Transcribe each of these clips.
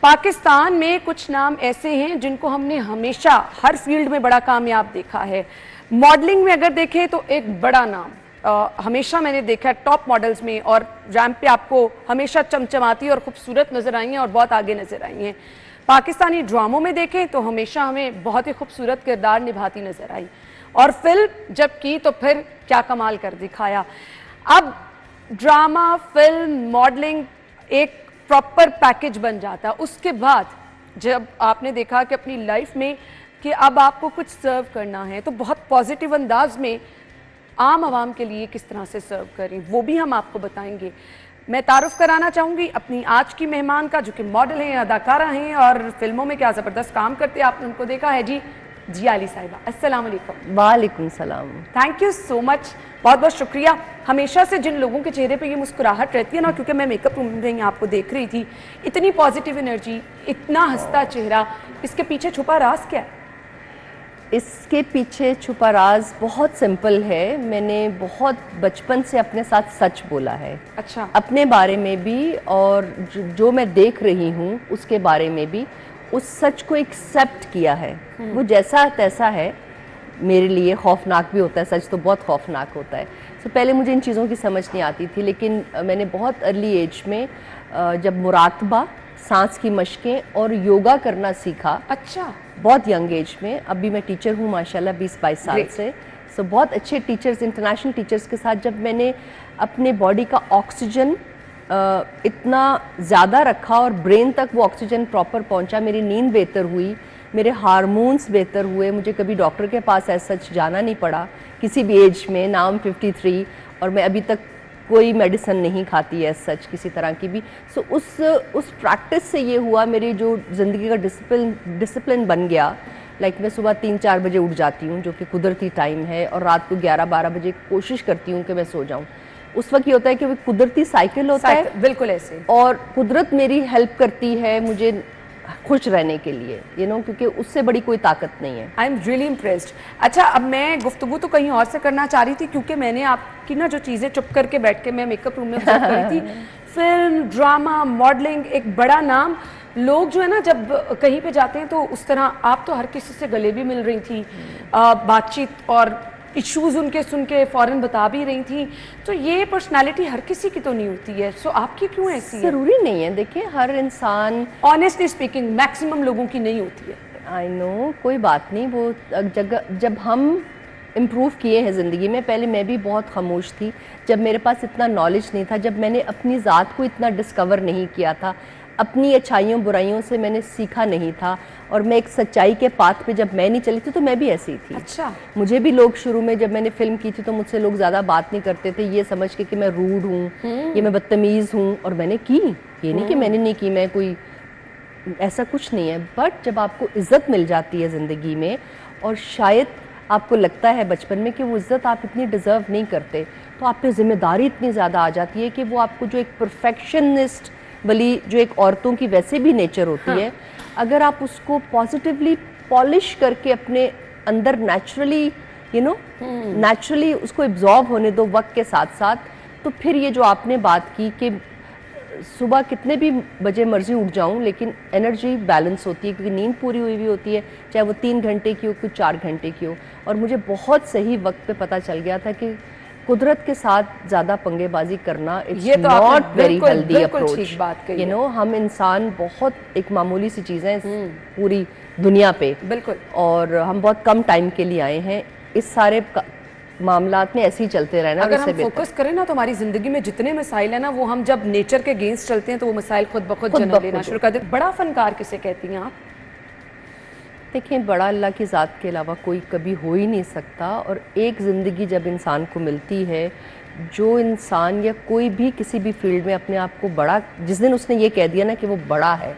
पाकिस्तान में कुछ नाम ऐसे हैं जिनको हमने हमेशा हर फील्ड में बड़ा कामयाब देखा है। मॉडलिंग में अगर देखें तो एक बड़ा नाम हमेशा मैंने देखा है टॉप मॉडल्स में, और रैंप पे आपको हमेशा चमचमाती और खूबसूरत नजर आई हैं और बहुत आगे नजर आई हैं। पाकिस्तानी ड्रामों में देखें तो हमेशा हमें बहुत ही खूबसूरत किरदार निभाती नजर आई, और फिल्म जब की तो फिर क्या कमाल कर दिखाया। अब ड्रामा, फिल्म, मॉडलिंग एक प्रॉपर पैकेज बन जाता है। उसके बाद जब आपने देखा कि अपनी लाइफ में कि अब आपको कुछ सर्व करना है, तो बहुत पॉजिटिव अंदाज में आम आवाम के लिए किस तरह से सर्व करें वो भी हम आपको बताएंगे। मैं तारुफ कराना चाहूँगी अपनी आज की मेहमान का, जो कि मॉडल हैं, अदाकारा हैं और फिल्मों में क्या ज़बरदस्त काम करते हैं, आपने उनको देखा है जी। जिया अली साहिबा, अस्सलाम वालेकुम। वालेकुम सलाम। थैंक यू सो मच, बहुत बहुत शुक्रिया। हमेशा से जिन लोगों के चेहरे पे ये मुस्कुराहट रहती है ना, क्योंकि मैं मेकअप रूम में आपको देख रही थी, इतनी पॉजिटिव एनर्जी, इतना हंसता चेहरा, इसके पीछे छुपा राज क्या है? इसके पीछे छुपा राज बहुत सिंपल है। मैंने बहुत बचपन से अपने साथ सच बोला है। अच्छा। अपने बारे में भी और जो मैं देख रही हूँ उसके बारे में भी, उस सच को एक्सेप्ट किया है। वो जैसा तैसा है। मेरे लिए खौफनाक भी होता है सच, तो बहुत खौफनाक होता है। तो पहले मुझे इन चीज़ों की समझ नहीं आती थी, लेकिन मैंने बहुत अर्ली एज में जब मुराकबा, सांस की मशकें और योगा करना सीखा। अच्छा। बहुत यंग एज में। अभी मैं टीचर हूँ माशाल्लाह 20-22 साल से। सो बहुत अच्छे टीचर्स, इंटरनेशनल टीचर्स के साथ जब मैंने अपने बॉडी का ऑक्सीजन इतना ज़्यादा रखा और ब्रेन तक वो ऑक्सीजन प्रॉपर पहुंचा, मेरी नींद बेहतर हुई, मेरे हार्मोन्स बेहतर हुए, मुझे कभी डॉक्टर के पास ऐसा सच जाना नहीं पड़ा किसी भी एज में। नाउ आई एम 53 और मैं अभी तक कोई मेडिसिन नहीं खाती है सच किसी तरह की भी। सो उस प्रैक्टिस से ये हुआ, मेरी जो ज़िंदगी का डिसिप्लिन बन गया। लाइक मैं सुबह 3-4 बजे उठ जाती हूँ, जो कि कुदरती टाइम है, और रात को 11-12 बजे कोशिश करती हूँ कि मैं सो जाऊँ। उस वक्त ये होता है कि वो कुदरती साइकिल होता है, बिल्कुल ऐसे, और कुदरत मेरी हेल्प करती है मुझे खुश रहने के लिए, क्योंकि उससे बड़ी कोई ताकत नहीं है। I am really impressed. अच्छा, अब मैं गुफ्तगू तो कहीं और से करना चाह रही थी, क्योंकि मैंने आपकी ना जो चीज़ें चुप करके बैठ के मैं मेकअप रूम में ऑब्जर्व करी थी, फिल्म, ड्रामा, मॉडलिंग, एक बड़ा नाम। लोग जो है ना जब कहीं पे जाते हैं तो उस तरह आप तो हर किसी से गले भी मिल रही थी, बातचीत और इश्यूज उनके सुन के फ़ौरन बता भी रही थी। तो ये पर्सनालिटी हर किसी की तो नहीं होती है। सो आपकी क्यों ऐसी है? ज़रूरी नहीं है। देखिए, हर इंसान, ऑनेस्टली स्पीकिंग, मैक्सिमम लोगों की नहीं होती है। आई नो, कोई बात नहीं। वो जब हम इम्प्रूव किए हैं ज़िंदगी में, पहले मैं भी बहुत खामोश थी, जब मेरे पास इतना नॉलेज नहीं था, जब मैंने अपनी ज़ात को इतना डिस्कवर नहीं किया था, अपनी अच्छाइयों बुराइयों से मैंने सीखा नहीं था, और मैं एक सच्चाई के पाथ पे जब मैं नहीं चली थी तो मैं भी ऐसी थी। अच्छा। मुझे भी लोग शुरू में जब मैंने फिल्म की थी तो मुझसे लोग ज़्यादा बात नहीं करते थे, ये समझ के कि मैं रूड हूँ, ये मैं बदतमीज़ हूँ, और मैंने की। ये नहीं कि मैंने नहीं की, मैं कोई ऐसा कुछ नहीं है। बट जब आपको इज़्ज़त मिल जाती है ज़िंदगी में, और शायद आपको लगता है बचपन में कि वो इज़्ज़त आप इतनी डिज़र्व नहीं करते, तो आप पे जिम्मेदारी इतनी ज़्यादा आ जाती है कि वो आपको, जो एक परफेक्शनिस्ट वाली जो एक औरतों की वैसे भी नेचर होती है, अगर आप उसको पॉजिटिवली पॉलिश करके अपने अंदर नेचुरली नेचुरली उसको एब्जॉर्ब होने दो वक्त के साथ साथ, तो फिर ये जो आपने बात की कि सुबह कितने भी बजे मर्जी उठ जाऊं, लेकिन एनर्जी बैलेंस होती है, क्योंकि नींद पूरी हुई भी होती है, चाहे वो 3 घंटे की हो, कुछ 4 घंटे की हो। और मुझे बहुत सही वक्त पे पता चल गया था कि कुदरत के साथ ज़्यादा पंगेबाजी करना it's not very healthy approach. हम इंसान बहुत एक मामूली सी चीज़ है पूरी दुनिया पे, बिल्कुल, और हम बहुत कम टाइम के लिए आए हैं। इस सारे मामलात में ऐसे ही चलते रहना। अगर हम फोकस करें ना तो हमारी जिंदगी में जितने मसाइल है ना, वो हम जब नेचर के अगेंस्ट चलते हैं तो वो मसाइल खुद ब खुद जन्म लेना शुरू कर देते। बड़ा फनकार किसे कहती हैं आप? देखें, बड़ा अल्लाह की ज़ात के अलावा कोई कभी हो ही नहीं सकता। और एक ज़िंदगी जब इंसान को मिलती है, जो इंसान या कोई भी किसी भी फील्ड में अपने आप को बड़ा, जिस दिन उसने ये कह दिया ना कि वो बड़ा है,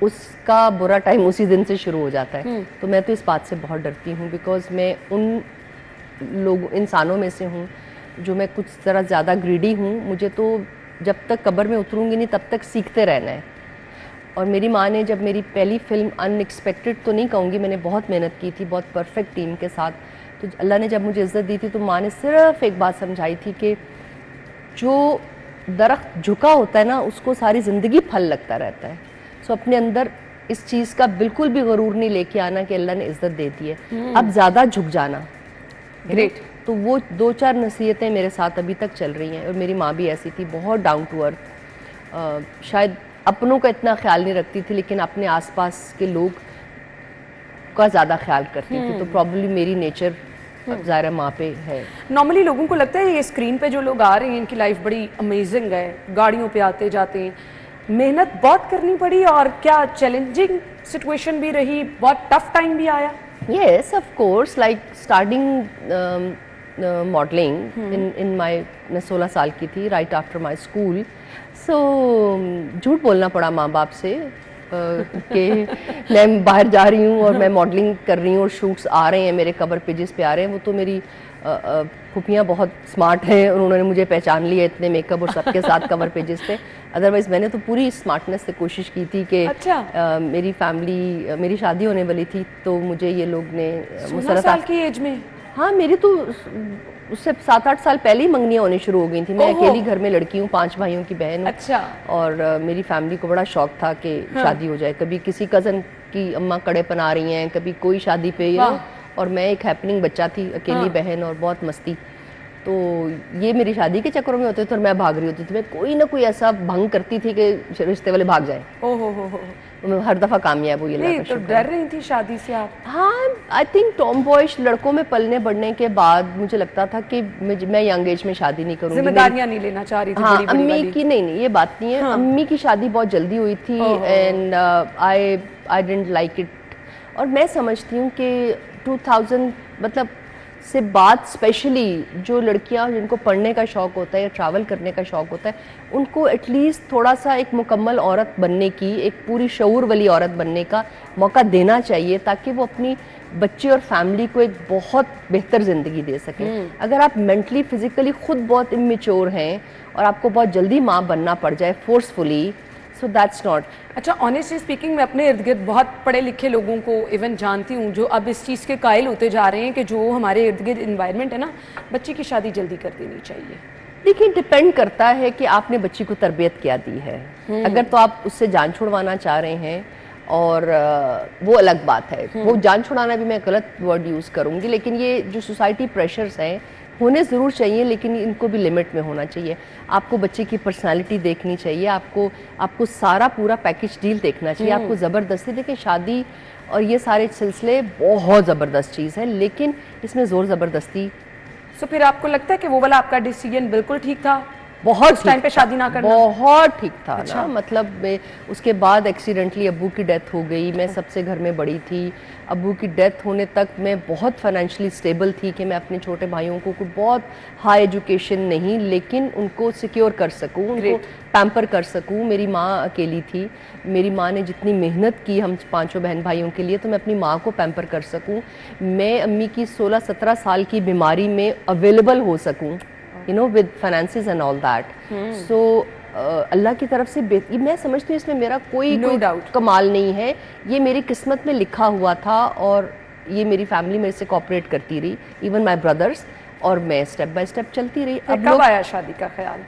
उसका बुरा टाइम उसी दिन से शुरू हो जाता है। तो मैं तो इस बात से बहुत डरती हूँ, बिकॉज मैं उन इंसानों में से हूँ जो, मैं कुछ ज़रा ज़्यादा ग्रीडी हूँ। मुझे तो जब तक कब्र में उतरूँगी नहीं तब तक सीखते रहना है। और मेरी माँ ने जब मेरी पहली फिल्म, अनएक्सपेक्टेड तो नहीं कहूँगी, मैंने बहुत मेहनत की थी बहुत परफेक्ट टीम के साथ, तो अल्लाह ने जब मुझे इज़्ज़त दी थी तो माँ ने सिर्फ एक बात समझाई थी कि जो दरख्त झुका होता है ना, उसको सारी ज़िंदगी फल लगता रहता है। सो अपने अंदर इस चीज़ का बिल्कुल भी गरूर नहीं लेके आना कि अल्लाह ने इज्जत दे दी है, अब ज़्यादा झुक जाना। ग्रेट। तो वो 2-4 नसीहतें मेरे साथ अभी तक चल रही हैं। और मेरी माँ भी ऐसी थी, बहुत डाउन टू अर्थ, शायद अपनों का इतना ख्याल नहीं रखती थी लेकिन अपने आसपास के लोग का ज़्यादा ख्याल करती थी। तो प्रॉब्ली मेरी नेचर ज़ाहिर माँ पे है। नॉर्मली लोगों को लगता है ये स्क्रीन पे जो लोग आ रहे हैं इनकी लाइफ बड़ी अमेजिंग है, गाड़ियों पे आते जाते हैं, मेहनत बहुत करनी पड़ी और क्या चैलेंजिंग सिचुएशन भी रही, बहुत टफ टाइम भी आया? Yes, of course. Like starting modeling in my, मैं 16 साल की थी, right after my school. So झूठ बोलना पड़ा माँ बाप से कि मैं बाहर जा रही हूँ और मैं मॉडलिंग कर रही हूँ और शूट्स आ रहे हैं, मेरे कवर पेजेस पे आ रहे हैं। वो तो मेरी फूफियाँ बहुत स्मार्ट हैं, उन्होंने मुझे पहचान लिया इतने मेकअप और सबके साथ कवर पेजेस पे। अदरवाइज मैंने तो पूरी स्मार्टनेस से कोशिश की थी कि अच्छा। मेरी फैमिली, मेरी शादी होने वाली थी तो मुझे ये लोग ने 16 साल की एज में? हाँ, मेरी तो उससे 7-8 साल पहले ही मंगनियाँ होनी शुरू हो गई थी। मैं अकेली घर में लड़की हूँ, 5 भाइयों की बहन हूँ। अच्छा। और मेरी फैमिली को बड़ा शौक था कि शादी हो जाए, कभी किसी कज़न की अम्मा कड़े पना रही हैं, कभी कोई शादी पे, यू नो। और मैं एक हैपनिंग बच्चा थी, अकेली बहन और बहुत मस्ती। तो ये मेरी शादी के चक्करों में होते थे और मैं भाग रही होती थी। मैं कोई ना कोई ऐसा भंग करती थी कि रिश्ते वाले भाग जाए। ओहो हो। तो मैं हर दफ़ा कामयाब हुई। नहीं तो डर रही थी शादी से आप? हाँ, आई थिंक टॉम बॉयश लड़कों में पलने बढ़ने के बाद मुझे लगता था कि मैं यंग एज में शादी नहीं करूँगी, जिम्मेदारियां नहीं लेना चाह रही थी। हाँ, बड़ी बड़ी अम्मी की नहीं, ये बात नहीं है। हाँ। अम्मी की शादी बहुत जल्दी हुई थी and I didn't like it. और मैं समझती हूँ कि 2000 मतलब से बाद स्पेशली जो लड़कियां जिनको पढ़ने का शौक होता है या ट्रैवल करने का शौक होता है, उनको एटलीस्ट थोड़ा सा एक मुकम्मल औरत बनने की, एक पूरी शऊर वाली औरत बनने का मौका देना चाहिए ताकि वो अपनी बच्चे और फैमिली को एक बहुत बेहतर ज़िंदगी दे सकें। अगर आप मेंटली फिजिकली खुद बहुत इमेच्योर हैं और आपको बहुत जल्दी माँ बनना पड़ जाए फोर्सफुली, सो दैट्स नॉट। अच्छा, ऑनेस्टली स्पीकिंग मैं अपने इर्द गिर्द बहुत पढ़े लिखे लोगों को इवन जानती हूँ जो अब इस चीज़ के कायल होते जा रहे हैं कि जो हमारे इर्द गिर्द इन्वायरमेंट है ना, बच्चे की शादी जल्दी कर देनी चाहिए। देखिए, डिपेंड करता है कि आपने बच्ची को तरबियत क्या दी है। अगर तो आप उससे जान छुड़वाना चाह रहे हैं और वो अलग बात है। वो जान छुड़ाना भी मैं गलत वर्ड यूज़ करूँगी, लेकिन ये जो सोसाइटी प्रेशर्स हैं होने ज़रूर चाहिए लेकिन इनको भी लिमिट में होना चाहिए। आपको बच्चे की पर्सनालिटी देखनी चाहिए, आपको सारा पूरा पैकेज डील देखना चाहिए। आपको ज़बरदस्ती, देखिए शादी और ये सारे सिलसिले बहुत ज़बरदस्त चीज़ है लेकिन इसमें ज़ोर ज़बरदस्ती। सो फिर आपको लगता है कि वो वाला आपका डिसीजन बिल्कुल ठीक था? बहुत टाइम पे शादी ना करना बहुत ठीक था। अच्छा। ना मतलब उसके बाद एक्सीडेंटली अब्बू की डेथ हो गई। मैं सबसे घर में बड़ी थी। अब्बू की डेथ होने तक मैं बहुत फाइनेंशियली स्टेबल थी कि मैं अपने छोटे भाइयों को कोई बहुत हाई एजुकेशन नहीं लेकिन उनको सिक्योर कर सकूं, उनको पैम्पर कर सकूं। मेरी माँ अकेली थी, मेरी माँ ने जितनी मेहनत की हम 5 बहन भाइयों के लिए, तो मैं अपनी माँ को पैम्पर कर सकूं। मैं अम्मी की 16-17 साल की बीमारी में अवेलेबल हो सकूं, you know, with finances and all that. So अल्लाह की तरफ से मैं समझती हूँ इसमें मेरा कोई doubt कमाल नहीं है। ये मेरी किस्मत में लिखा हुआ था और ये मेरी फैमिली मेरे से कोऑपरेट करती रही, इवन माय ब्रदर्स, और मैं स्टेप बाय स्टेप चलती रही। अब कब आया शादी का ख्याल?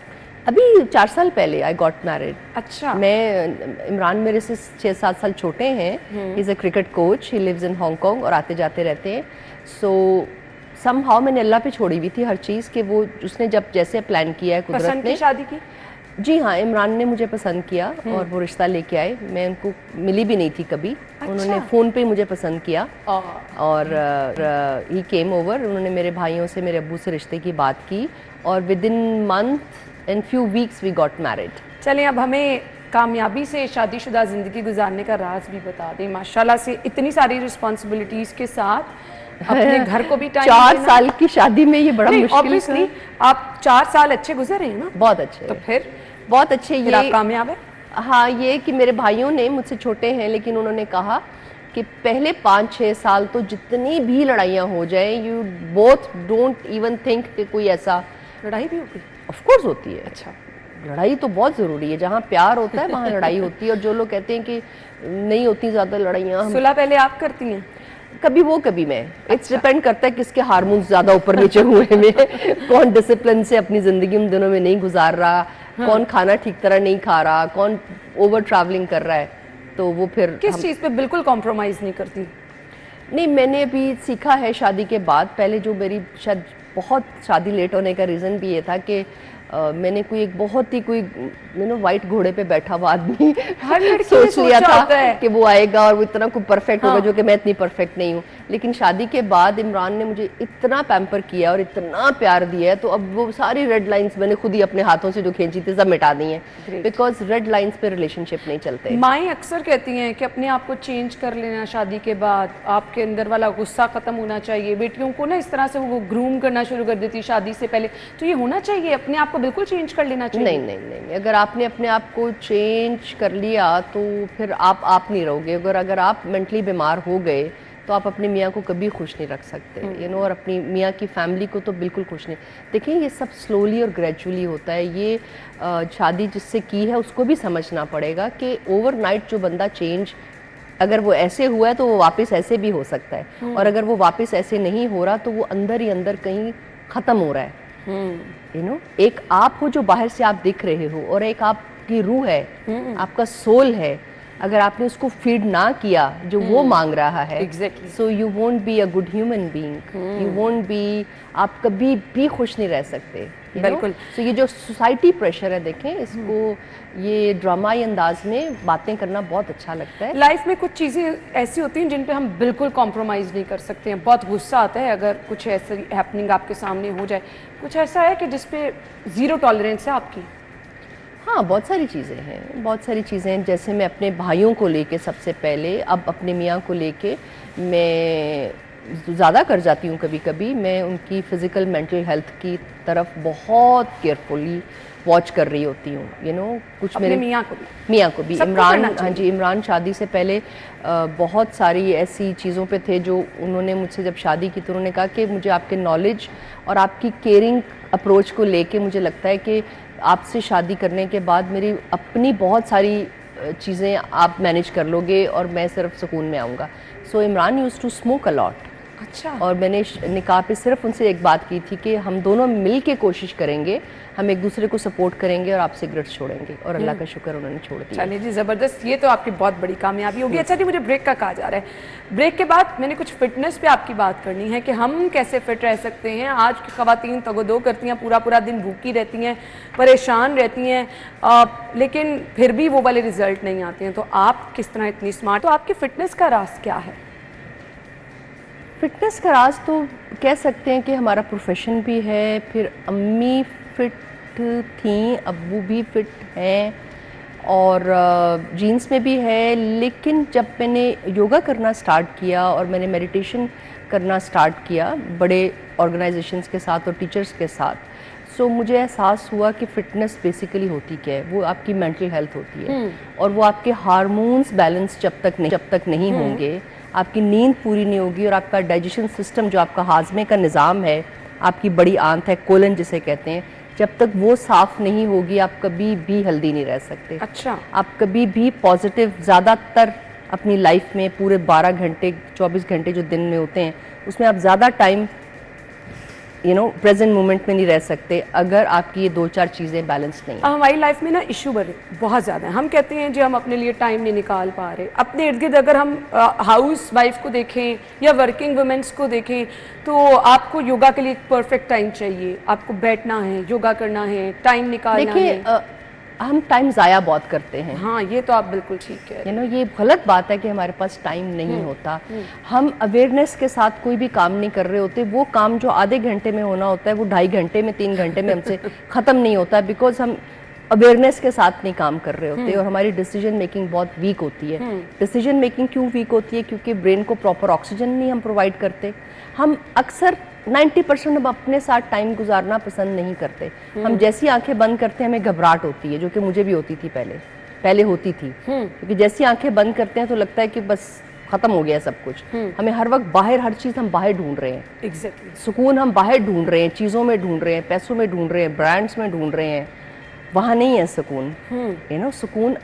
अभी 4 साल पहले आई गॉट मैरिड। अच्छा। मैं, इमरान मेरे से 6-7 साल छोटे हैं। He is a cricket coach, he lives in Hong Kong और आते जाते रहते हैं। सो समहाउ मैंने अल्लाह पे छोड़ी हुई थी हर चीज़ कि वो उसने जब जैसे प्लान किया है कुदरत ने। पसंद की शादी की? जी हाँ, इमरान ने मुझे पसंद किया और वो रिश्ता लेके आए। मैं उनको मिली भी नहीं थी कभी। अच्छा। उन्होंने फ़ोन पे मुझे पसंद किया और ही केम ओवर। उन्होंने मेरे भाइयों से, मेरे अब्बू से रिश्ते की बात की और within month and few weeks we got married. चलें, अब हमें कामयाबी से शादीशुदा ज़िंदगी गुजारने का राज भी बता दें। माशाल्लाह से इतनी सारी रिस्पॉन्सिबिलिटीज़ के साथ अपने घर को भी टाइम 4 साल की शादी में ये बड़ा मुश्किल है। आप 4 साल अच्छे गुजरे हैं ना? बहुत अच्छे। तो फिर बहुत अच्छे। ये आप कामयाब है? हाँ, ये कि मेरे भाइयों ने, मुझसे छोटे हैं लेकिन उन्होंने कहा कि पहले 5-6 साल तो जितनी भी लड़ाइयाँ हो जाए, you both don't even think कि कोई ऐसा। लड़ाई भी होती? ऑफ कोर्स होती है। अच्छा। लड़ाई तो बहुत ज़रूरी है। जहाँ प्यार होता है वहाँ लड़ाई होती है। और जो लोग कहते हैं कि नहीं होती ज़्यादा लड़ाइयाँ, सुलह पहले आप करती हैं? कभी वो कभी मैं। इट्स डिपेंड करता है किसके हार्मोन्स ज़्यादा ऊपर नीचे हुए में, कौन डिसिप्लिन से अपनी ज़िंदगी उन दिनों में नहीं गुजार रहा, कौन खाना ठीक तरह नहीं खा रहा, कौन ओवर ट्रैवलिंग कर रहा है। तो वो फिर किस चीज़ पे बिल्कुल कॉम्प्रोमाइज़ नहीं करती? नहीं, मैंने अभी सीखा है शादी के बाद। पहले जो मेरी शायद बहुत शादी लेट होने का रीज़न भी ये था कि मैंने कोई एक बहुत ही कोई वाइट घोड़े पे बैठा हुआ आदमी हर लड़की ने सोच लिया सोचा होता है। था कि वो आएगा और वो इतना कोई परफेक्ट होगा, हाँ। जो कि मैं इतनी परफेक्ट नहीं हूँ। लेकिन शादी के बाद इमरान ने मुझे इतना पैम्पर किया और इतना प्यार दिया है, तो अब वो सारी रेड लाइंस मैंने खुद ही अपने हाथों से जो खींची थी सब मिटा दी हैं, Great. बिकॉज रेड लाइंस पे रिलेशनशिप नहीं चलते। माएँ अक्सर कहती हैं कि अपने आप को चेंज कर लेना शादी के बाद, आपके अंदर वाला गुस्सा खत्म होना चाहिए। बेटियों को ना इस तरह से वो ग्रूम करना शुरू कर देती शादी से पहले, तो ये होना चाहिए, अपने आप को बिल्कुल चेंज कर लेना चाहिए? नहीं नहीं नहीं, अगर आपने अपने आप को चेंज कर लिया तो फिर आप नहीं रहोगे। अगर आप मेंटली बीमार हो गए तो आप अपने मियाँ को कभी खुश नहीं रख सकते, और अपनी मियाँ की फैमिली को तो बिल्कुल खुश नहीं। देखिए, ये सब स्लोली और ग्रेजुअली होता है। ये शादी जिससे की है उसको भी समझना पड़ेगा कि ओवरनाइट जो बंदा चेंज अगर वो ऐसे हुआ है तो वो वापस ऐसे भी हो सकता है, और अगर वो वापस ऐसे नहीं हो रहा तो वो अंदर ही अंदर कहीं ख़त्म हो रहा है। एक आप हो जो बाहर से आप दिख रहे हो, और एक आपकी रूह है, आपका सोल है। अगर आपने उसको फीड ना किया जो वो मांग रहा है, Exactly. So you won't be a good human being, you won't be, आप कभी भी खुश नहीं रह सकते। बिल्कुल। तो ये जो सोसाइटी प्रेशर है, देखें इसको, ये ड्रामाई अंदाज में बातें करना बहुत अच्छा लगता है। लाइफ में कुछ चीज़ें ऐसी होती हैं जिन पे हम बिल्कुल कॉम्प्रोमाइज़ नहीं कर सकते हैं। बहुत गुस्सा आता है अगर कुछ ऐसी हैपनिंग आपके सामने हो जाए। कुछ ऐसा है कि जिस पे ज़ीरो टॉलरेंस है आपकी? हाँ, बहुत सारी चीज़ें हैं, बहुत सारी चीज़ें हैं। जैसे मैं अपने भाइयों को लेके सबसे पहले, अब अपने मियाँ को लेके मैं ज़्यादा कर जाती हूँ कभी कभी। मैं उनकी फ़िज़िकल मेंटल हेल्थ की तरफ बहुत केयरफुली वॉच कर रही होती हूँ। कुछ अपने मेरे मियाँ को भी इमरान, हाँ जी, इमरान शादी से पहले बहुत सारी ऐसी चीज़ों पे थे जो उन्होंने मुझसे जब शादी की तो उन्होंने कहा कि मुझे आपके नॉलेज और आपकी केयरिंग अप्रोच को लेके मुझे लगता है कि आपसे शादी करने के बाद मेरी अपनी बहुत सारी चीज़ें आप मैनेज कर लोगे और मैं सिर्फ सुकून में आऊँगा। So Imran used to smoke a lot. अच्छा। और मैंने निकाह पे सिर्फ उनसे एक बात की थी कि हम दोनों मिल के कोशिश करेंगे, हम एक दूसरे को सपोर्ट करेंगे और आप सिगरेट छोड़ेंगे, और अल्लाह का शुक्र उन्होंने छोड़ दिया। चलिए जी, ज़बरदस्त, ये तो आपकी बहुत बड़ी कामयाबी होगी। अच्छा जी, मुझे ब्रेक का कहा जा रहा है। ब्रेक के बाद मैंने कुछ फिटनेस पे आपकी बात करनी है कि हम कैसे फिट रह सकते हैं। आज की ख़वातीन तगोदो करती हैं, पूरा पूरा दिन भूखी रहती हैं, परेशान रहती हैं, लेकिन फिर भी वो वाले रिजल्ट नहीं आते हैं। तो आप किस तरह इतनी स्मार्ट, तो आपकी फ़िटनेस का राज क्या है? फिटनेस का राज तो कह सकते हैं कि हमारा प्रोफेशन भी है, फिर अम्मी फिट थी, अब्बू भी फिट हैं, और जीन्स में भी है। लेकिन जब मैंने योगा करना स्टार्ट किया और मैंने मेडिटेशन करना स्टार्ट किया बड़े ऑर्गेनाइजेशंस के साथ और टीचर्स के साथ, सो मुझे एहसास हुआ कि फ़िटनेस बेसिकली होती क्या है। वो आपकी मेंटल हेल्थ होती है, और वो आपके हार्मोन्स बैलेंस जब तक नहीं होंगे, आपकी नींद पूरी नहीं होगी, और आपका डाइजेशन सिस्टम, जो आपका हाजमे का निज़ाम है, आपकी बड़ी आंत है कोलन जिसे कहते हैं, जब तक वो साफ़ नहीं होगी आप कभी भी हेल्दी नहीं रह सकते। अच्छा। आप कभी भी पॉजिटिव, ज़्यादातर अपनी लाइफ में पूरे 12 घंटे 24 घंटे जो दिन में होते हैं उसमें आप ज़्यादा टाइम प्रेजेंट मोमेंट में नहीं रह सकते अगर आपकी ये 2-4 चीज़ें बैलेंस नहीं है। हमारी लाइफ में ना इशू बड़े बहुत ज़्यादा है। हम कहते हैं जी हम अपने लिए टाइम नहीं निकाल पा रहे। अपने इर्द गिर्द अगर हम हाउस वाइफ को देखें या वर्किंग वुमेन्स को देखें, तो आपको योगा के लिए एक परफेक्ट टाइम चाहिए। आपको बैठना है, योगा करना है, टाइम निकालना है। देखिए, हम टाइम ज़ाया बहुत करते हैं। हाँ, ये तो आप बिल्कुल ठीक कह रहे हैं। ये गलत बात है कि हमारे पास टाइम नहीं होता। हम अवेयरनेस के साथ कोई भी काम नहीं कर रहे होते। वो काम जो आधे घंटे में होना होता है वो 2.5 घंटे में 3 घंटे में हमसे ख़त्म नहीं होता, बिकॉज हम अवेयरनेस के साथ नहीं काम कर रहे होते, और हमारी डिसीजन मेकिंग बहुत वीक होती है। डिसीजन मेकिंग क्यों वीक होती है? क्योंकि ब्रेन को प्रॉपर ऑक्सीजन नहीं हम प्रोवाइड करते। हम अक्सर 90% हम अपने साथ टाइम गुजारना पसंद नहीं करते। हम जैसी आंखें बंद करते हैं हमें घबराहट होती है, जो कि मुझे भी होती थी पहले होती थी, क्योंकि जैसी आंखें बंद करते हैं तो लगता है कि बस खत्म हो गया सब कुछ। हमें हर वक्त बाहर, हर चीज़ हम बाहर ढूंढ रहे हैं। एग्जैक्टली। सुकून हम बाहर ढूंढ रहे हैं, चीज़ों में ढूंढ रहे हैं, पैसों में ढूंढ रहे हैं, ब्रांड्स में ढूंढ रहे हैं। वहाँ नहीं है सुकून। सुकून,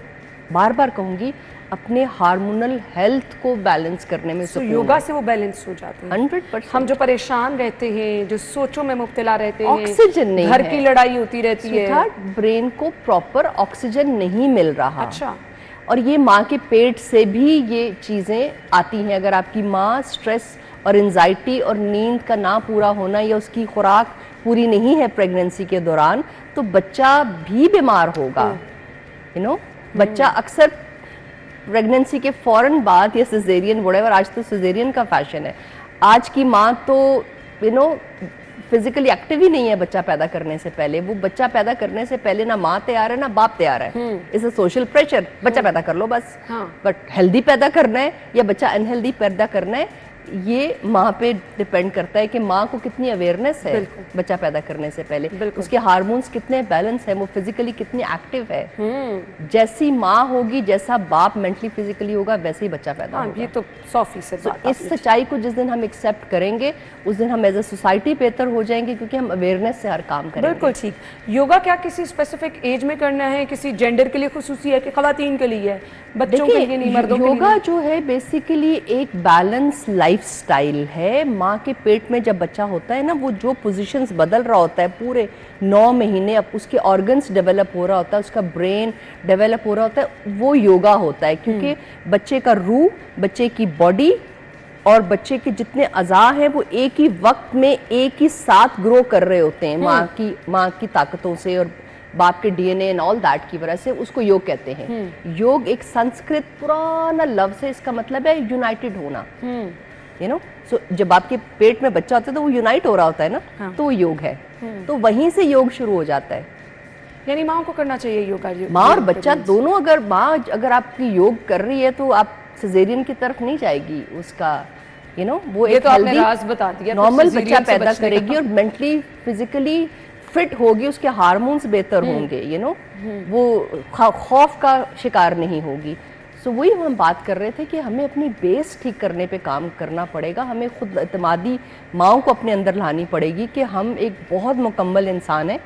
बार बार कहूँगी, अपने हार्मोनल हेल्थ को बैलेंस करने में सुकून योगा से वो बैलेंस हो जाते हैं 100%। हम जो परेशान रहते हैं, जो सोचों में मुब्तला रहते हैं, ऑक्सीजन नहीं घर की लड़ाई होती रहती है, ब्रेन को प्रॉपर ऑक्सीजन नहीं मिल रहा। अच्छा। और ये माँ के पेट से भी ये चीज़ें आती हैं। अगर आपकी माँ स्ट्रेस और एंजाइटी और नींद का ना पूरा होना या उसकी खुराक पूरी नहीं है प्रेगनेंसी के दौरान, तो बच्चा भी बीमार होगा। बच्चा अक्सर प्रेगनेंसी के फौरन बाद या सिजेरियन व्हाटएवर, आज तो सिजेरियन का फैशन है, आज की माँ तो फिजिकली एक्टिव ही नहीं है बच्चा पैदा करने से पहले। वो बच्चा पैदा करने से पहले ना माँ तैयार है ना बाप तैयार है। इट्स अ सोशल प्रेशर, बच्चा पैदा कर लो बस। बट हेल्दी पैदा करना है या बच्चा अनहेल्दी पैदा करना है, ये माँ पे डिपेंड करता है कि माँ को कितनी अवेयरनेस है बच्चा पैदा करने से पहले, उसके हार्मोन्स कितने बैलेंस है, वो फिजिकली कितनी एक्टिव है। जैसी माँ होगी, जैसा बाप मेंटली फिजिकली होगा, वैसे ही बच्चा पैदा होगा। ये तो 100% बात। इस सच्चाई को जिस दिन हम एक्सेप्ट करेंगे उस दिन हम एज अ सोसाइटी बेहतर हो जाएंगे, क्योंकि हम अवेयरनेस से हर काम करेंगे। बिल्कुल ठीक। योगा क्या किसी स्पेसिफिक एज में करना है, किसी जेंडर के लिए खुसूसी है कि खवातीन के लिए है, बच्चों के लिए नहीं, मर्दों के लिए? योगा जो है बेसिकली एक बैलेंस लाइफस्टाइल है। माँ के पेट में जब बच्चा होता है ना, वो जो पोजीशंस बदल रहा होता है पूरे 9 महीने, अब उसके ऑर्गन्स डेवलप हो रहा होता है, उसका ब्रेन डेवलप हो रहा होता है, वो योगा होता है। क्योंकि बच्चे का रूह, बच्चे की बॉडी और बच्चे के जितने अज़ा हैं वो एक ही वक्त में एक ही साथ ग्रो कर रहे होते हैं, माँ की ताकतों से और बाप के डीएनए एंड ऑल दैट की वजह से। उसको योग कहते हैं। योग एक संस्कृत पुराना लफ्ज़ है, इसका मतलब है यूनाइटेड होना। सो जब आपके पेट में बच्चा होता है तो वो यूनाइट हो रहा होता है ना, तो वो योग है। तो वहीं से योग शुरू हो जाता है। यानी माँ को करना चाहिए योगा? माँ और बच्चा दोनों। अगर माँ अगर आपकी योग कर रही है तो आप सिजेरियन की तरफ नहीं जाएगी। उसका वो एक हेल्दी राज बता दिया, नॉर्मल बच्चा पैदा करेगी और मेंटली फिजिकली फिट होगी, उसके हार्मोन्स बेहतर होंगे। वो खौफ का शिकार नहीं होगी। सो वही हम बात कर रहे थे कि हमें अपनी बेस ठीक करने पे काम करना पड़ेगा। हमें खुद एतमादी माँओं को अपने अंदर लानी पड़ेगी कि हम एक बहुत मुकम्मल इंसान हैं,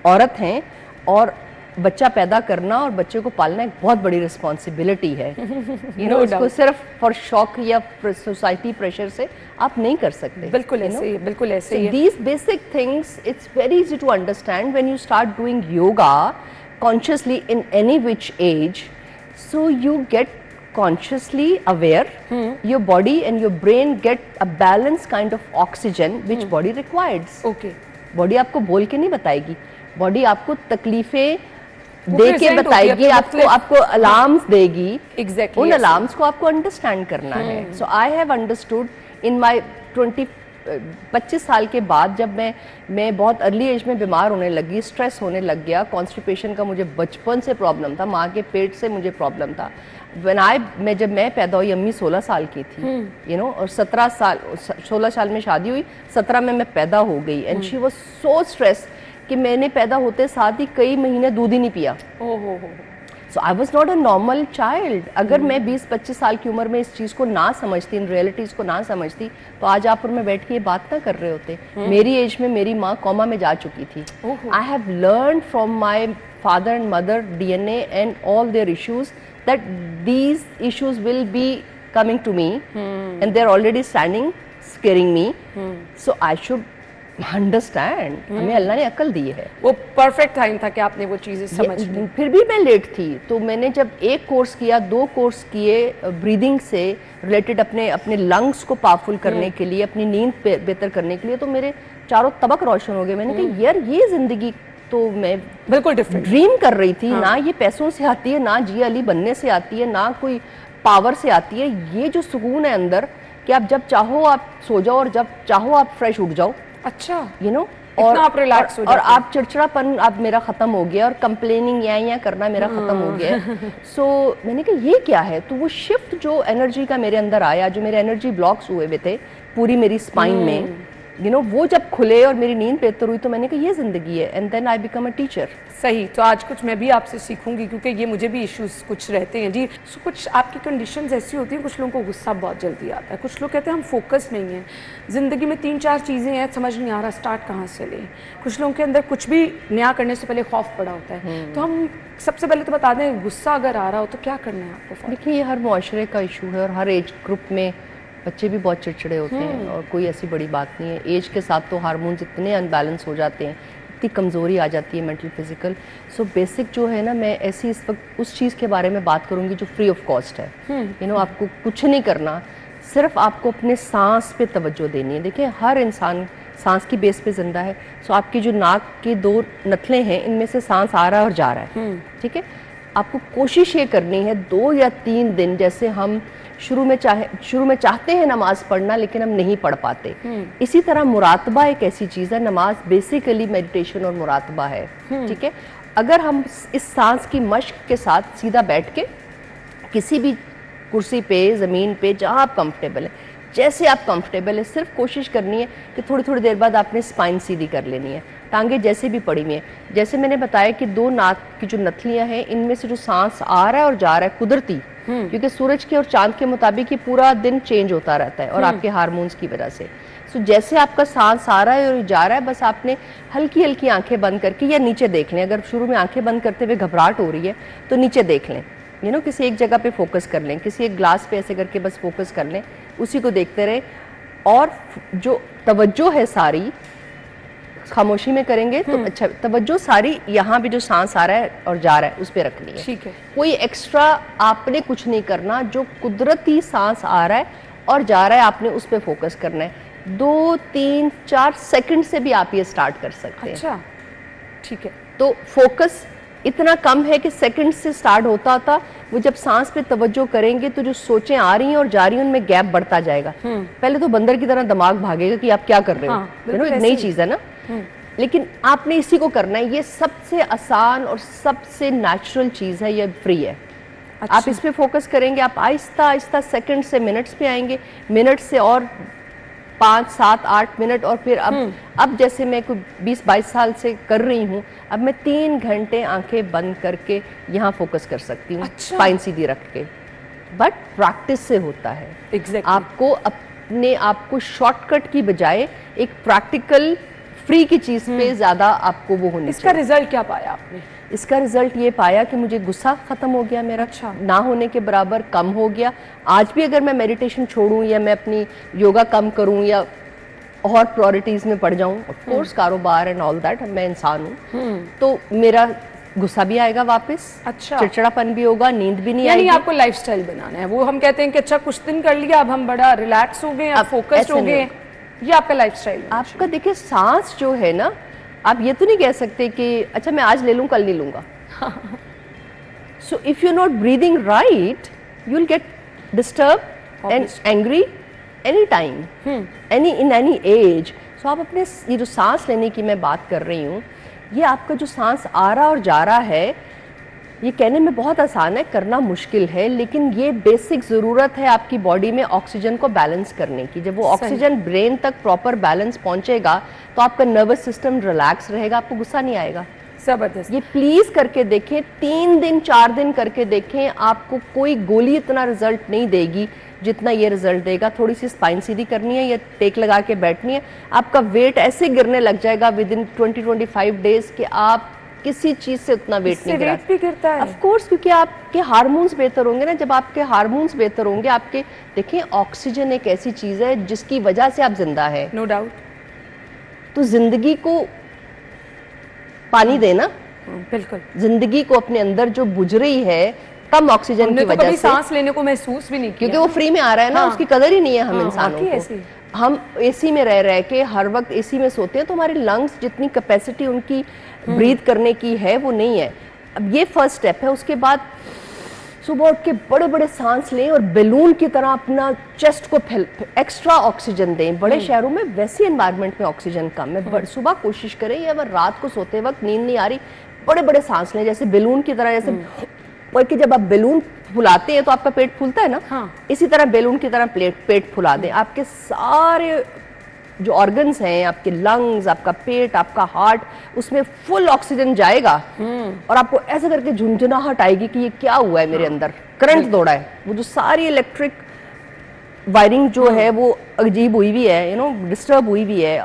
औरत हैं, और बच्चा पैदा करना और बच्चे को पालना एक बहुत बड़ी रिस्पॉन्सिबिलिटी है। इसको सिर्फ फॉर शौक या सोसाइटी प्रेशर से आप नहीं कर सकते। बिल्कुल ऐसे ही, बिल्कुल ऐसे ही। These basic things, it's very easy to understand when you start doing yoga consciously in any which age. So you get consciously aware, your body and your brain get a balanced kind of oxygen which body requires. Okay. Body आपको बोल के नहीं बताएगी, body आपको तकलीफें दे के बताएगी, आपको अलार्म्स देगी। Exactly, उन अलार्म्स को आपको अंडरस्टैंड करना है। So I have understood in my 25 साल के बाद, जब मैं बहुत अर्ली एज में बीमार होने लगी, स्ट्रेस होने लग गया, कॉन्स्टिपेशन का मुझे बचपन से प्रॉब्लम था, माँ के पेट से मुझे प्रॉब्लम था। जब मैं पैदा हुई, अम्मी 16 साल की थी, और 16 साल में शादी हुई, 17 में मैं पैदा हो गई। And she was so stress कि मैंने पैदा होते साथ ही कई महीने दूध ही नहीं पिया। So I was not a normal child. अगर मैं 20-25 साल की उम्र में इस चीज़ को ना समझती, इन रियलिटीज़ को ना समझती, तो आज आप और मैं बैठ के ये बात ना कर रहे होते। मेरी एज में मेरी माँ कोमा में जा चुकी थी। I have learn from my father and mother DNA and all their issues that these issues will be coming to me and they are already standing scaring me. So I should understand. हमें अल्लाह ने अकल दी है। वो perfect time था कि आपने वो चीजें समझ ली। फिर भी मैं लेट थी, तो मैंने जब एक कोर्स किया, 2 कोर्स किए ब्रीदिंग से रिलेटेड, अपने लंग्स को पावरफुल करने के लिए, अपनी नींद बेहतर करने के लिए, तो मेरे चारों तबक रोशन हो गए। मैंने कहा यार ये जिंदगी तो मैं बिल्कुल डिफरेंट ड्रीम कर रही थी। ना ये पैसों से आती है, ना जी अली बनने से आती है, ना कोई पावर से आती है। ये जो सुकून है अंदर कि आप जब चाहो आप सो जाओ और जब चाहो आप फ्रेश उठ जाओ। अच्छा, और आप रिलैक्स हो और आप चिड़चिड़ापन अब मेरा खत्म हो गया, और कंप्लेनिंग या करना मेरा खत्म हो गया। सो मैंने कहा ये क्या है? तो वो शिफ्ट जो एनर्जी का मेरे अंदर आया, जो मेरे एनर्जी ब्लॉक्स हुए हुए थे पूरी मेरी स्पाइन में, वो जब खुले और मेरी नींद बेहतर हुई, तो मैंने कहा ये जिंदगी है। And then I become a teacher. सही। तो आज कुछ मैं भी आपसे सीखूंगी, क्योंकि ये मुझे भी इश्यूज कुछ रहते हैं जी। कुछ आपकी कंडीशंस ऐसी होती हैं, कुछ लोगों को गुस्सा बहुत जल्दी आता है, कुछ लोग कहते हैं हम फोकस नहीं है, ज़िंदगी में 3-4 चीज़ें हैं, समझ नहीं आ रहा स्टार्ट कहाँ से लें। कुछ लोगों के अंदर कुछ भी नया करने से पहले खौफ पड़ा होता है। तो हम सबसे पहले तो बता दें, गुस्सा अगर आ रहा हो तो क्या करना है आपको? देखिए, ये हर मुआशरे का इशू है, और हर एज ग्रुप में बच्चे भी बहुत चिड़चिड़े होते हैं, और कोई ऐसी बड़ी बात नहीं है। एज के साथ तो हार्मोन्स इतने अनबैलेंस हो जाते हैं, इतनी कमज़ोरी आ जाती है मेंटल फिजिकल। सो बेसिक जो है ना, मैं ऐसी इस वक्त उस चीज़ के बारे में बात करूँगी जो फ्री ऑफ कॉस्ट है। यू नो, आपको कुछ नहीं करना, सिर्फ आपको अपने सांस पे तवज्जो देनी है। देखिए हर इंसान सांस की बेस पे जिंदा है। सो आपकी जो नाक के 2 नथले हैं, इनमें से सांस आ रहा है और जा रहा है, ठीक है। आपको कोशिश ये करनी है 2 या 3 दिन, जैसे हम शुरू में चाहते हैं नमाज पढ़ना लेकिन हम नहीं पढ़ पाते, इसी तरह मुरातबा एक ऐसी चीज़ है। नमाज बेसिकली मेडिटेशन और मुरातबा है, ठीक है। अगर हम इस सांस की मश्क के साथ सीधा बैठ के किसी भी कुर्सी पे, ज़मीन पे, जहाँ आप कंफर्टेबल है, जैसे आप कंफर्टेबल है, सिर्फ कोशिश करनी है कि थोड़ी थोड़ी देर बाद आपने स्पाइन सीधी कर लेनी है, टांगे जैसे भी पड़ी हुई है। जैसे मैंने बताया कि 2 नाक की जो नथलियां हैं, इनमें से जो सांस आ रहा है और जा रहा है कुदरती, क्योंकि सूरज के और चांद के मुताबिक ये पूरा दिन चेंज होता रहता है और आपके हार्मोन्स की वजह से। सो जैसे आपका सांस आ रहा है और जा रहा है, बस आपने हल्की हल्की आंखें बंद करके या नीचे देख लें। अगर शुरू में आंखें बंद करते हुए घबराहट हो रही है तो नीचे देख लें, यू नो, किसी एक जगह पे फोकस कर लें, किसी एक ग्लास पे ऐसे करके बस फोकस कर लें, उसी को देखते रहें। और जो तवज्जो है सारी खामोशी में करेंगे तो अच्छा, तवज्जो सारी यहाँ भी जो सांस आ रहा है और जा रहा है उस पर रखनी है, ठीक है। कोई एक्स्ट्रा आपने कुछ नहीं करना, जो कुदरती सांस आ रहा है और जा रहा है आपने उस पर फोकस करना है। 2, 3, 4 सेकंड से भी आप ये स्टार्ट कर सकते हैं। अच्छा, ठीक है। तो फोकस इतना कम है कि सेकंड से स्टार्ट होता था, वो जब सांस पे तवज्जो करेंगे तो जो सोचें आ रही हैं और जा रही हैं उनमें गैप बढ़ता जाएगा। पहले तो बंदर की तरह दिमाग भागेगा कि आप क्या कर रहे हो, यू नो, एक नई चीज है ना। लेकिन आपने इसी को करना है, ये सबसे आसान और सबसे नेचुरल चीज है, ये फ्री है। अच्छा। आप इस पे फोकस करेंगे, आप आहिस्ता आहिस्ता सेकंड से मिनट्स पे आएंगे, मिनट से और 5, 7, 8 मिनट, और फिर अब जैसे मैं कोई 20-22 साल से कर रही हूँ, अब मैं 3 घंटे आंखें बंद करके यहाँ फोकस कर सकती हूँ। अच्छा। स्पाइन सीधी रख के। बट प्रैक्टिस से होता है। Exactly. आपको अपने आप को शॉर्टकट की बजाय एक प्रैक्टिकल फ्री की चीज पे ज्यादा आपको वो होनी चाहिए। इसका रिजल्ट क्या पाया आपने? इसका रिजल्ट ये पाया कि मुझे गुस्सा खत्म हो गया मेरा। अच्छा। ना होने के बराबर कम हो गया। आज भी अगर मैं मेडिटेशन छोड़ूं या मैं अपनी योगा कम करूं या और प्रायोरिटीज में पड़ जाऊं, ऑफ कोर्स कारोबार एंड ऑल दैट, मैं इंसान हूं, तो मेरा गुस्सा भी आएगा वापस। अच्छा। चिड़चिड़ापन भी होगा, नींद भी नहीं आएगी। आपको लाइफस्टाइल बनाना है। वो हम कहते हैं कि अच्छा कुछ दिन कर लिया, अब हम बड़ा रिलैक्स हो गए, अब फोकस्ड हो गए, ये आपका लाइफस्टाइल आपका। देखिए सांस जो है ना, आप ये तो नहीं कह सकते कि अच्छा मैं आज ले लूं कल नहीं लूंगा। So if you not breathing right, you will get disturb and angry any time, in any age. So आप अपने ये जो सांस लेने की मैं बात कर रही हूँ, ये आपका जो सांस आ रहा और जा रहा है, ये कहने में बहुत आसान है, करना मुश्किल है, लेकिन ये बेसिक ज़रूरत है आपकी बॉडी में ऑक्सीजन को बैलेंस करने की। जब वो ऑक्सीजन ब्रेन तक प्रॉपर बैलेंस पहुंचेगा तो आपका नर्वस सिस्टम रिलैक्स रहेगा, आपको गुस्सा नहीं आएगा। जबरदस्त। ये प्लीज करके देखें, 3 दिन 4 दिन करके देखें, आपको कोई गोली इतना रिजल्ट नहीं देगी जितना ये रिजल्ट देगा। थोड़ी सी स्पाइन सीधी करनी है या टेक लगा के बैठनी है, आपका वेट ऐसे गिरने लग जाएगा विद इन 20-25 डेज कि आप किसी चीज से उतना वेट नहीं गिरता है। ऑफ कोर्स, क्योंकि आपके हार्मोन्स बेहतर होंगे ना। जब आपके हार्मोन्स बेहतर होंगे, आपके देखिए ऑक्सीजन एक ऐसी चीज है जिसकी वजह से आप जिंदा है। No doubt. तो जिंदगी को पानी देना, बिल्कुल। जिंदगी को अपने अंदर जो बुझ रही है कम ऑक्सीजन की वजह से, सांस लेने को महसूस भी नहीं किया, क्योंकि वो फ्री में आ रहा है ना। उसकी कदर ही नहीं है हम इंसानों को। हम एसी में रह के हर वक्त एसी में सोते हैं, तो हमारे लंग्स जितनी कैपेसिटी उनकी ब्रीथ करने की है वो नहीं है। अब ये फर्स्ट स्टेप है। उसके बाद सुबह उठ के बड़े बड़े सांस लें और बैलून की तरह अपना चेस्ट को एक्स्ट्रा ऑक्सीजन दें। बड़े शहरों में वैसे एनवायरनमेंट में ऑक्सीजन कम है। सुबह कोशिश करें, या अगर रात को सोते वक्त नींद नहीं आ रही, बड़े बड़े सांस लें, जैसे बैलून की तरह। जैसे कि जब आप बैलून फुलाते हैं तो आपका पेट फूलता है ना, इसी तरह बैलून की तरह पेट फुला दें। आपके सारे जो ऑर्गन्स हैं, आपके लंग्स, आपका पेट, आपका हार्ट, उसमें फुल ऑक्सीजन जाएगा और आपको ऐसे करके झुंझुनाहट आएगी कि ये क्या हुआ है मेरे अंदर, करंट दौड़ा है। वो जो सारी इलेक्ट्रिक वायरिंग जो है वो अजीब हुई हुई है, यू नो, डिस्टर्ब हुई हुई है,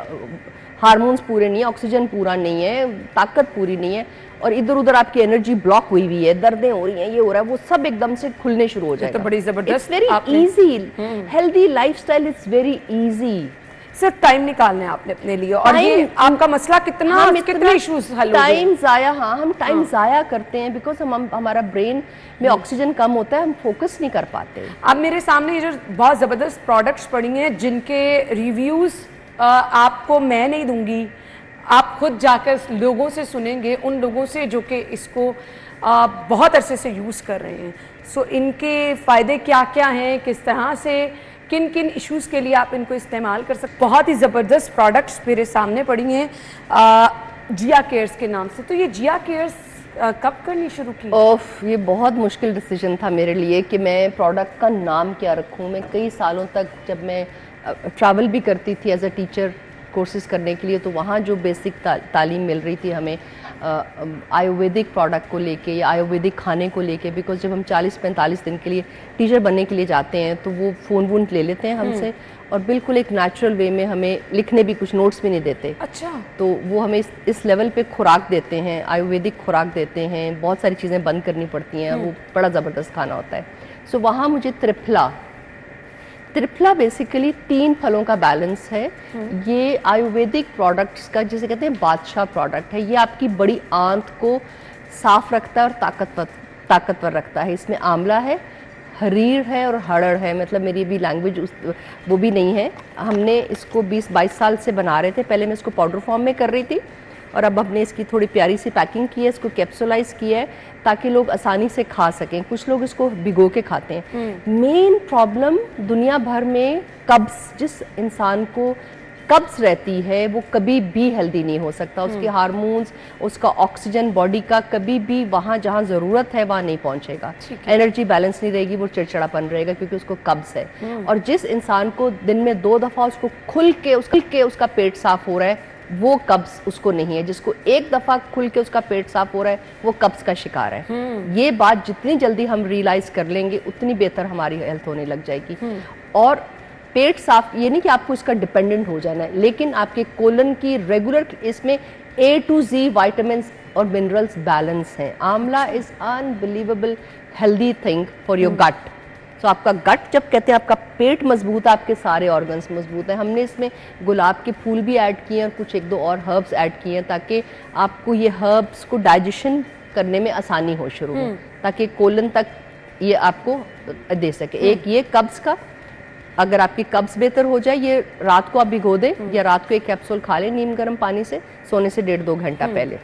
हार्मोन्स पूरे नहीं है, ऑक्सीजन पूरा नहीं है, ताकत पूरी नहीं है, और इधर उधर आपकी एनर्जी ब्लॉक हुई हुई है, दर्दें हो रही हैं, ये हो रहा है, वो सब एकदम से खुलने शुरू हो जाएगा। तो बड़ी जबरदस्त। It's very easy. Healthy lifestyle is very easy. सिर्फ टाइम निकालना है आपने अपने लिए, और ये आपका मसला कितने इश्यूज हल हो गए। टाइम जाया, हाँ हम टाइम जाया करते हैं बिकॉज हमारा ब्रेन में ऑक्सीजन कम होता है, हम फोकस नहीं कर पाते। अब मेरे सामने ये जो बहुत ज़बरदस्त प्रोडक्ट्स पड़ी हैं जिनके रिव्यूज़ आपको मैं नहीं दूंगी, आप खुद जाकर लोगों से सुनेंगे, उन लोगों से जो कि इसको बहुत अरसे से यूज़ कर रहे हैं। सो इनके फ़ायदे क्या क्या हैं, किस तरह से किन किन इश्यूज़ के लिए आप इनको इस्तेमाल कर सकते। बहुत ही ज़बरदस्त प्रोडक्ट्स मेरे सामने पड़ी हैं जिया केयर्स के नाम से। तो ये जिया केयर्स कब करनी शुरू की? ओफ, ये बहुत मुश्किल डिसीजन था मेरे लिए कि मैं प्रोडक्ट का नाम क्या रखूं। मैं कई सालों तक, जब मैं ट्रैवल भी करती थी एज अ टीचर कोर्सेज करने के लिए, तो वहाँ जो बेसिक तालीम मिल रही थी हमें आयुर्वेदिक प्रोडक्ट को लेके या आयुर्वेदिक खाने को लेके, बिकॉज जब हम 40-45 दिन के लिए टीचर बनने के लिए जाते हैं तो वो फ़ोन वोन ले लेते हैं हमसे और बिल्कुल एक नेचुरल वे में हमें लिखने भी, कुछ नोट्स भी नहीं देते। अच्छा। तो वो हमें इस लेवल पे खुराक देते हैं, आयुर्वेदिक खुराक देते हैं, बहुत सारी चीज़ें बंद करनी पड़ती हैं, वो बड़ा ज़बरदस्त खाना होता है। सो वहाँ मुझे त्रिफला बेसिकली 3 फलों का बैलेंस है। ये आयुर्वेदिक प्रोडक्ट्स का जिसे कहते हैं बादशाह प्रोडक्ट है। ये आपकी बड़ी आंत को साफ रखता है और ताकतवर रखता है। इसमें आंवला है, हरीर है और हड़ड़ है। मतलब मेरी भी लैंग्वेज वो भी नहीं है। हमने इसको 20-22 साल से बना रहे थे। पहले मैं इसको पाउडर फॉर्म में कर रही थी और अब हमने इसकी थोड़ी प्यारी सी पैकिंग की है, इसको कैप्सूलाइज किया है ताकि लोग आसानी से खा सकें। कुछ लोग इसको भिगो के खाते हैं। मेन प्रॉब्लम दुनिया भर में कब्ज़, जिस इंसान को कब्ज़ रहती है वो कभी भी हेल्दी नहीं हो सकता। उसके हार्मोन्स, उसका ऑक्सीजन बॉडी का कभी भी वहाँ जहाँ ज़रूरत है वहाँ नहीं पहुँचेगा। एनर्जी बैलेंस नहीं रहेगी, वो चिड़चिड़ापन रहेगा क्योंकि उसको कब्ज़ है। और जिस इंसान को दिन में 2 दफ़ा उसको खुल के उसका पेट साफ हो रहा है, वो कब्ज़ उसको नहीं है। जिसको 1 दफ़ा खुल के उसका पेट साफ हो रहा है वो कब्ज़ का शिकार है। ये बात जितनी जल्दी हम रियलाइज़ कर लेंगे उतनी बेहतर हमारी हेल्थ होने लग जाएगी। और पेट साफ, ये नहीं कि आपको इसका डिपेंडेंट हो जाना है, लेकिन आपके कोलन की रेगुलर, इसमें A to Z विटामिन्स और मिनरल्स बैलेंस हैं। Amla is unbelievable healthy thing for your gut. तो आपका गट, जब कहते हैं आपका पेट मजबूत है, आपके सारे ऑर्गन्स मजबूत हैं। हमने इसमें गुलाब के फूल भी ऐड किए हैं और कुछ 1-2 और हर्ब्स ऐड किए हैं ताकि आपको ये हर्ब्स को डाइजेशन करने में आसानी हो शुरू हो, ताकि कोलन तक ये आपको दे सके। एक ये कब्ज़ का, अगर आपकी कब्ज़ बेहतर हो जाए, ये रात को आप भिगो दें या रात को एक कैप्सूल खा लें नीम गर्म पानी से सोने से 1.5-2 घंटा पहले।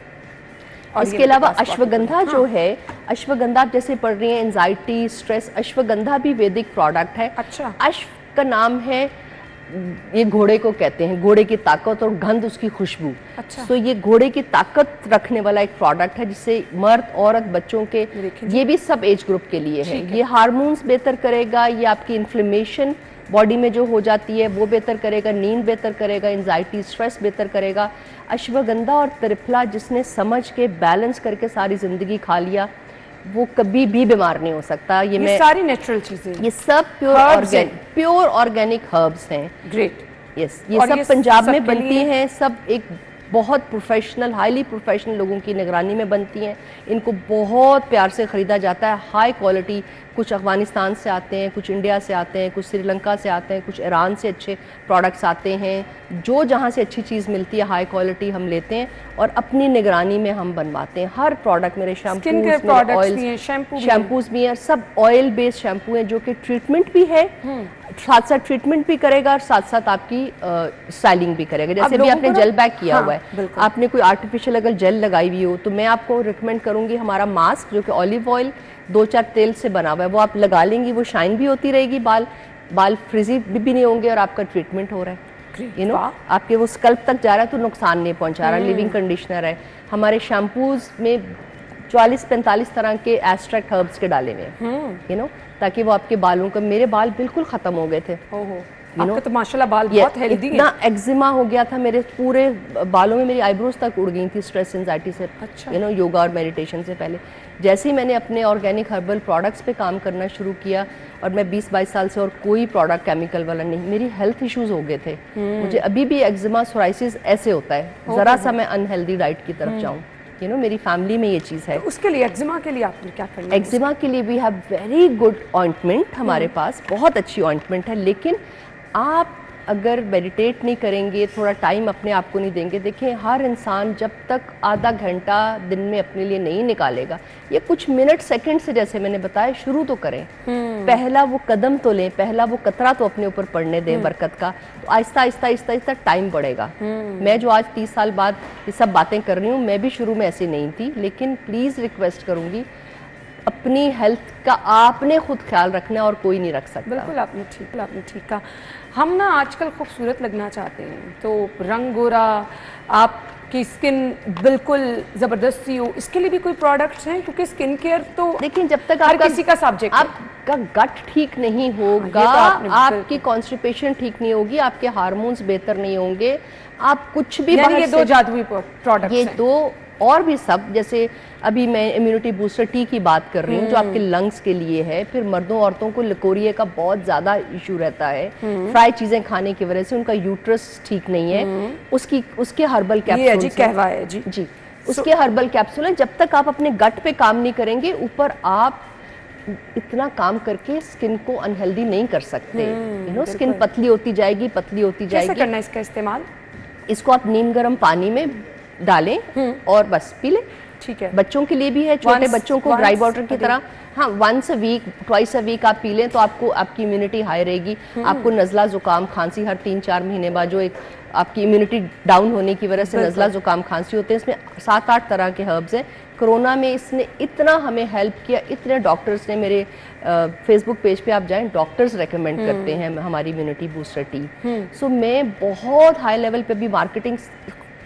इसके अलावा अश्वगंधा जो है, अश्वगंधा आप जैसे पढ़ रही हैं एंजाइटी, स्ट्रेस, अश्वगंधा भी वैदिक प्रोडक्ट है। अच्छा। अश्व का नाम है, ये घोड़े को कहते हैं, घोड़े की ताकत और गंध उसकी खुशबू। अच्छा। तो ये घोड़े की ताकत रखने वाला एक प्रोडक्ट है जिससे मर्द, औरत, बच्चों के, ये भी सब एज ग्रुप के लिए है। ये हार्मोन्स बेहतर करेगा, ये आपकी इन्फ्लेमेशन बॉडी में जो हो जाती है वो बेहतर करेगा, नींद बेहतर करेगा, एंजाइटी, स्ट्रेस बेहतर करेगा। अश्वगंधा और त्रिफला जिसने समझ के बैलेंस करके सारी जिंदगी खा लिया वो कभी भी बीमार नहीं हो सकता। ये सारी नेचुरल चीजें, ये सब प्योर ऑर्गेनिक हर्ब्स हैं। ग्रेट। यस, ये सब पंजाब में बनती हैं, सब एक बहुत प्रोफेशनल, हाईली प्रोफेशनल लोगों की निगरानी में बनती हैं। इनको बहुत प्यार से ख़रीदा जाता है, हाई क्वालिटी। कुछ अफगानिस्तान से आते हैं, कुछ इंडिया से आते हैं, कुछ श्रीलंका से आते हैं, कुछ ईरान से अच्छे प्रोडक्ट्स आते हैं। जो जहाँ से अच्छी चीज़ मिलती है हाई क्वालिटी हम लेते हैं और अपनी निगरानी में हम बनवाते हैं। हर प्रोडक्ट, मेरे शैम्पूज भी हैं, सब ऑयल बेस्ड शैम्पू हैं जो कि ट्रीटमेंट भी है, साथ साथ ट्रीटमेंट भी करेगा और साथ साथ आपकी स्टाइलिंग भी करेगा। जैसे भी आपने जेल बैग किया हुआ है, आपने कोई आर्टिफिशियल अगर जेल लगाई हुई हो तो मैं आपको रिकमेंड करूंगी हमारा मास्क जो कि ऑलिव ऑयल 2-4 तेल से बना हुआ है, वो आप लगा लेंगी, वो शाइन भी होती रहेगी, बाल फ्रिजी भी नहीं होंगे और आपका ट्रीटमेंट हो रहा है। यू नो, आपके वो स्कल्प तक जा रहा है तो नुकसान नहीं पहुंचा रहा। लिविंग कंडीशनर है। हमारे शैम्पूज में 40-45 तरह के एस्ट्रैक्ट हर्ब्स के डाले हुए हैं, यू नो, ताकि वो आपके बालों का, मेरे बाल बिल्कुल खत्म हो गए थे। आपके तो माशाल्लाह बाल बहुत हेल्दी हैं। इतना एक्जिमा हो गया था मेरे पूरे बालों में, मेरी आईब्रोज तक उड़ गई थी स्ट्रेस एंजाइटी से। अच्छा। यू नो, योगा और मेडिटेशन से पहले। जैसे ही मैंने अपने ऑर्गेनिक हर्बल प्रोडक्ट्स पे काम करना शुरू किया और मैं 20-22 साल से और कोई प्रोडक्ट केमिकल वाला नहीं, मेरी हेल्थ इश्यूज हो गए थे। मुझे अभी भी एक्जिमा, सोराइसिस ऐसे होता है जरा सा मैं अनहेल्दी डाइट की तरफ जाऊँ। यू नो, मेरी फैमिली में ये चीज़ है। तो उसके लिए एक्जिमा के लिए आपने क्या करना है? एक्जिमा के लिए we have very good ointment, हमारे पास बहुत अच्छी ऑइंटमेंट है, लेकिन आप अगर मेडिटेट नहीं करेंगे, थोड़ा टाइम अपने आप को नहीं देंगे, देखिए हर इंसान जब तक आधा घंटा दिन में अपने लिए नहीं निकालेगा, ये कुछ मिनट सेकंड से जैसे मैंने बताया शुरू तो करें, पहला वो कदम तो लें, पहला वो कतरा तो अपने ऊपर पड़ने दें बरकत का, तो आहिस्ता आहिस्ता आहिस्ता आहिस्ता टाइम बढ़ेगा। मैं जो आज 30 साल बाद ये सब बातें कर रही हूँ, मैं भी शुरू में ऐसी नहीं थी, लेकिन प्लीज़ रिक्वेस्ट करूँगी, अपनी हेल्थ का आपने खुद ख्याल रखना है और कोई नहीं रख सकता। बिल्कुल आपने ठीक कहा। हम ना आजकल खूबसूरत लगना चाहते हैं, तो रंग गोरा, आपकी स्किन बिल्कुल ज़बरदस्ती हो, इसके लिए भी कोई प्रोडक्ट्स हैं? क्योंकि स्किन केयर तो देखिए जब तक हर किसी का सब्जेक्ट है। आपका गट ठीक नहीं होगा, आपकी कॉन्स्टिपेशन ठीक नहीं होगी, आपके हार्मोन्स बेहतर नहीं होंगे, आप कुछ भी बाहर ये दो जादुई प्रोडक्ट्स ये दो और भी सब, जैसे अभी मैं इम्यूनिटी बूस्टर टी की बात कर रही हूँ जो आपके लंग्स के लिए है। फिर मर्दों औरतों को लिकोरिया का बहुत ज्यादा इशू रहता है, फ्राई चीजें खाने की वजह से उनका यूट्रस ठीक नहीं है, उसके हर्बल कैप्सूल कहवा है जी उसके हर्बल कैप्सूल है। जब तक आप अपने गट पे काम नहीं करेंगे, ऊपर आप इतना काम करके स्किन को अनहेल्दी नहीं कर सकते। स्किन पतली होती जाएगी, पतली होती जाएगी। कैसे करना है इसका इस्तेमाल? इसको आप नीम गर्म पानी में डालें और बस पी लें। ठीक है। बच्चों के लिए भी है, छोटे बच्चों को ड्राई वाटर की तरह, हाँ, once a week, twice a week आप पी लें तो आपको आपकी इम्यूनिटी हाई रहेगी। आपको नज़ला जुकाम खांसी हर 3-4 महीने बाद जो एक आपकी इम्यूनिटी डाउन होने की वजह से नज़ला जुकाम खांसी होते हैं, इसमें 7-8 तरह के हर्ब्स हैं। कोरोना में इसने इतना हमें हेल्प किया, इतने डॉक्टर्स ने, मेरे फेसबुक पेज पे आप जाएं, डॉक्टर्स रेकमेंड करते हैं हमारी इम्यूनिटी बूस्टर टी। सो मैं बहुत हाई लेवल पे भी मार्केटिंग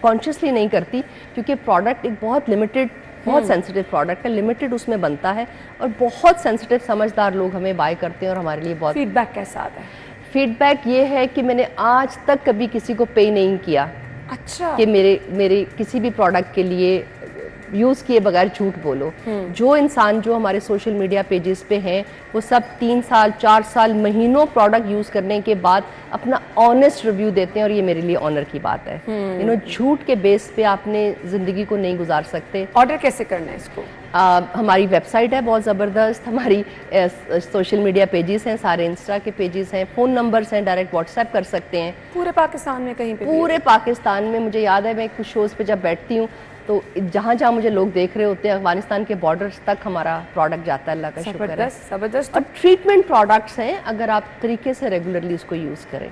कॉन्शियसली नहीं करती, क्योंकि प्रोडक्ट एक बहुत लिमिटेड, बहुत सेंसिटिव प्रोडक्ट है, लिमिटेड उसमें बनता है और बहुत सेंसिटिव समझदार लोग हमें बाय करते हैं और हमारे लिए बहुत। फीडबैक कैसा आता है? फीडबैक ये है कि मैंने आज तक कभी किसी को पे नहीं किया। अच्छा। कि मेरे किसी भी प्रोडक्ट के लिए यूज़ किए बगैर झूठ बोलो। जो इंसान जो हमारे सोशल मीडिया पेजेस पे हैं, वो सब 3 साल 4 साल महीनों प्रोडक्ट यूज़ करने के बाद अपना ऑनेस्ट रिव्यू देते हैं, और ये मेरे लिए ऑनर की बात है। झूठ के बेस पे आपने ज़िंदगी को नहीं गुजार सकते। ऑर्डर कैसे करना है इसको? हमारी वेबसाइट है बहुत ज़बरदस्त, हमारी सोशल मीडिया पेजेस हैं, सारे इंस्टा के पेजेस हैं, फ़ोन नंबर्स हैं, डायरेक्ट व्हाट्सएप कर सकते हैं। पूरे पाकिस्तान में कहीं पे? पूरे पाकिस्तान में। मुझे याद है मैं कुछ शोज़ पे जब बैठती हूँ तो जहाँ जहाँ मुझे लोग देख रहे होते हैं, अफगानिस्तान के बॉर्डर्स तक हमारा प्रोडक्ट जाता है, अल्लाह का शुक्र है। ज़बरदस्त। और ट्रीटमेंट प्रोडक्ट्स हैं, अगर आप तरीके से रेगुलरली उसको यूज़ करें।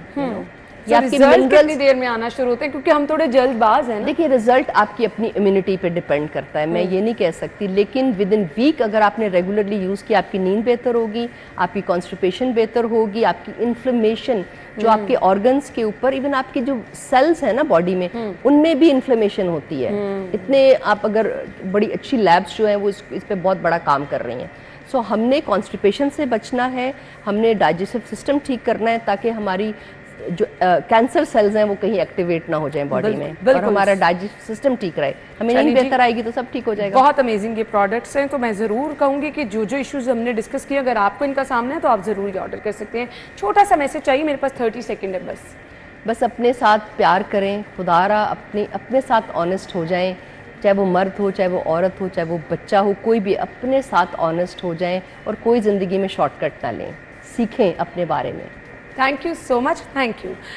या रिजल्ट कितनी देर में आना शुरू होते हैं? क्योंकि हम थोड़े जल्दबाज हैं ना। देखिए रिजल्ट आपकी अपनी इम्यूनिटी पे डिपेंड करता है, मैं ये नहीं कह सकती, लेकिन विद इन वीक अगर आपने रेगुलरली यूज़ किया, आपकी नींद बेहतर होगी, आपकी कॉन्स्टिपेशन बेहतर होगी, आपकी इन्फ्लेमेशन जो आपके ऑर्गन्स के ऊपर, इवन आपके जो सेल्स हैं ना बॉडी में, उनमें भी इन्फ्लेमेशन होती है। इतने आप अगर बड़ी अच्छी लैब्स जो हैं वो इस पे बहुत बड़ा काम कर रही हैं। सो हमने कॉन्स्टिपेशन से बचना है, हमने डाइजेस्टिव सिस्टम ठीक करना है, ताकि हमारी जो कैंसर सेल्स हैं वो कहीं एक्टिवेट ना हो जाएं बॉडी में, और हमारा डाइजेस्टिव सिस्टम ठीक रहे। हमें नींद बेहतर आएगी तो सब ठीक हो जाएगा। बहुत अमेजिंग ये प्रोडक्ट्स हैं, तो मैं ज़रूर कहूँगी कि जो जो इश्यूज हमने डिस्कस किए, अगर आपको इनका सामना है तो आप ज़रूर ये ऑर्डर कर सकते हैं। छोटा सा मैसेज चाहिए, मेरे पास 30 सेकेंड है बस अपने साथ प्यार करें, खुदारा अपने साथ ऑनेस्ट हो जाएं, चाहे वो मर्द हो, चाहे वो औरत हो, चाहे वो बच्चा हो, कोई भी अपने साथ ऑनेस्ट हो जाएं और कोई ज़िंदगी में शॉर्टकट ना लें, सीखें अपने बारे में। Thank you so much. Thank you.